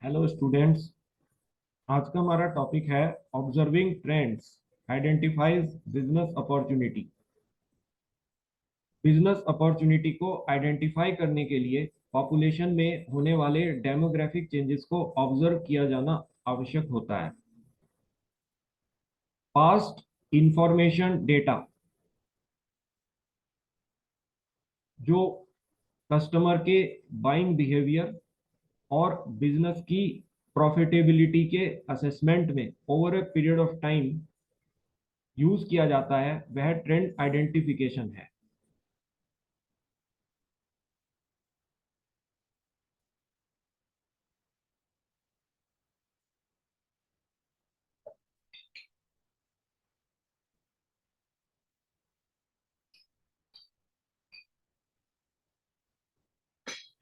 Hello students. आज का हमारा टॉपिक है observing trends identifies business opportunity. Business opportunity को आइडेंटिफाई करने के लिए पॉपुलेशन में होने वाले डेमोग्राफिक चेंजेस को ऑब्जर्व किया जाना आवश्यक होता है। पास्ट इंफॉर्मेशन डेटा जो कस्टमर के बाइंग बिहेवियर और बिजनेस की प्रॉफिटेबिलिटी के असेसमेंट में over a period of time use किया जाता है, वह ट्रेंड आइडेंटिफिकेशन है।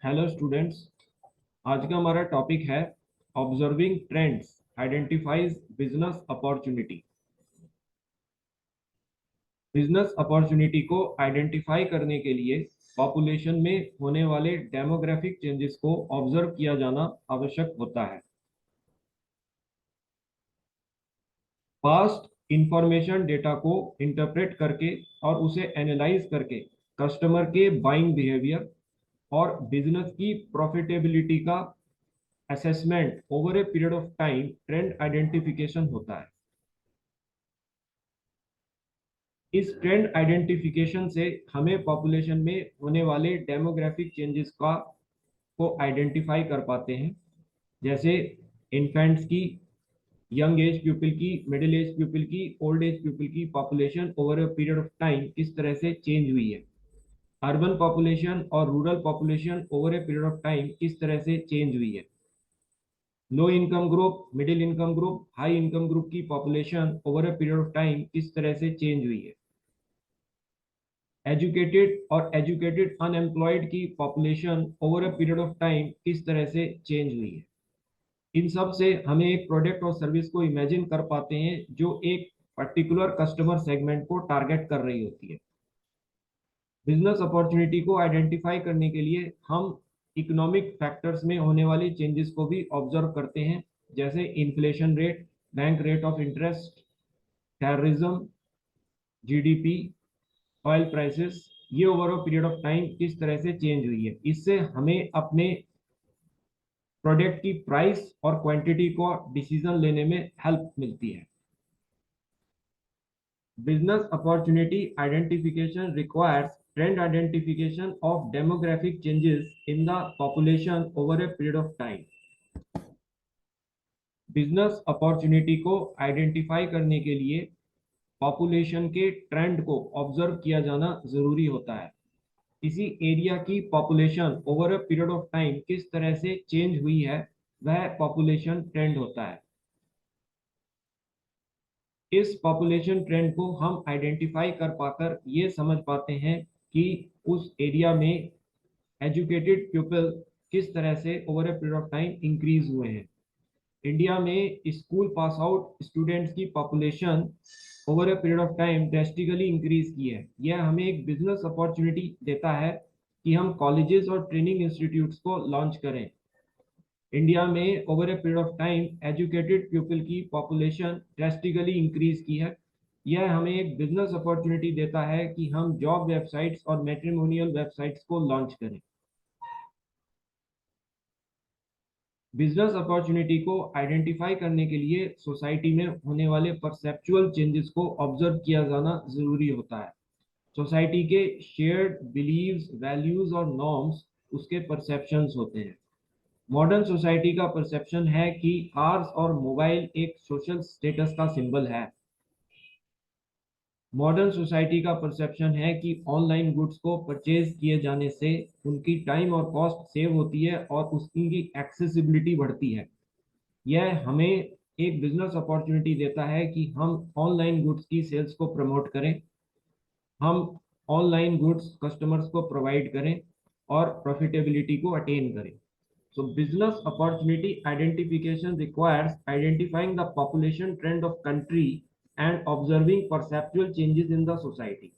हेलो स्टूडेंट्स, आज का हमारा टॉपिक है observing trends identifies business opportunity. Business opportunity को आइडेंटिफाई करने के लिए पॉपुलेशन में होने वाले डेमोग्राफिक चेंजेस को ऑब्जर्व किया जाना आवश्यक होता है। पास्ट इंफॉर्मेशन डेटा को इंटरप्रेट करके और उसे एनालाइज करके कस्टमर के बाइंग बिहेवियर और बिजनेस की प्रॉफिटेबिलिटी का assessment over a period of time trend identification होता है। इस ट्रेंड आइडेंटिफिकेशन से हमें पॉपुलेशन में होने वाले डेमोग्राफिक चेंजेस का को आइडेंटिफाई कर पाते हैं, जैसे इन्फेंट्स की, यंग एज पीपल की, मिडिल एज पीपल की, ओल्ड एज पीपल की population over a period of time किस तरह से चेंज हुई है। अर्बन पॉपुलेशन और rural population over a period of time किस तरह से चेंज हुई है। Low income group, middle income group, high income group की population over a period of time किस तरह से चेंज हुई है। एजुकेटेड और एजुकेटेड अनएम्प्लॉयड की population over a period of time किस तरह से चेंज हुई है। इन सब से हमें एक प्रोडक्ट और सर्विस को इमेजिन कर पाते हैं जो एक पर्टिकुलर कस्टमर सेगमेंट को टारगेट कर रही होती है। बिजनेस अपॉर्चुनिटी को आइडेंटिफाई करने के लिए हम इकोनॉमिक फैक्टर्स में होने वाले चेंजेस को भी ऑब्जर्व करते हैं, जैसे inflation rate, bank rate of interest, terrorism, GDP, oil prices, ये over a period of time किस तरह से चेंज हुई है। इससे हमें अपने प्रोडक्ट की प्राइस और क्वांटिटी को डिसीजन लेने में हेल्प मिलती है। Business opportunity identification requires trend identification of demographic changes in the population over a period of time. Business opportunity को आइडेंटिफाई करने के लिए पॉपुलेशन के ट्रेंड को ऑब्जर्व किया जाना जरूरी होता है। किसी एरिया की population over a period of time किस तरह से चेंज हुई है, वह पॉपुलेशन ट्रेंड होता है। इस पॉपुलेशन ट्रेंड को हम आइडेंटिफाई कर पाकर ये समझ पाते हैं कि उस एरिया में एजुकेटेड पीपल किस तरह से over a period of time increase हुए हैं। इंडिया में स्कूल पास आउट स्टूडेंट्स की population over a period of time drastically increase की है। यह हमें एक बिजनेस अपॉर्चुनिटी देता है कि हम कॉलेजेस और ट्रेनिंग इंस्टीट्यूट्स को लॉन्च करें। इंडिया में over a period of time educated people की पॉपुलेशन ड्रेस्टिकली इंक्रीज की है। यह हमें एक बिजनेस अपॉर्चुनिटी देता है कि हम जॉब वेबसाइट्स और मैट्रिमोनियल वेबसाइट्स को लॉन्च करें। बिजनेस अपॉर्चुनिटी को आइडेंटिफाई करने के लिए सोसाइटी में होने वाले परसेप्चुअल चेंजेस को ऑब्जर्व किया जाना जरूरी होता है। सोसाइटी के शेयर्ड बिलीव्स, वैल्यूज और नॉर्म्स उसके परसेप्शंस होते हैं। मॉडर्न सोसाइटी का परसेप्शन है कि कार्स और मोबाइल एक सोशल स्टेटस का सिंबल है। मॉडर्न सोसाइटी का परसेप्शन है कि ऑनलाइन गुड्स को परचेज किए जाने से उनकी टाइम और कॉस्ट सेव होती है और उसकी एक्सेसिबिलिटी बढ़ती है। यह हमें एक बिजनेस अपॉर्चुनिटी देता है कि हम ऑनलाइन गुड्स की सेल्स को प्रमोट करें, हम ऑनलाइन गुड्स कस्टमर्स को प्रोवाइड करें और प्रॉफिटेबिलिटी को अटेन करें। So business opportunity identification requires identifying the population trend of country and observing perceptual changes in the society.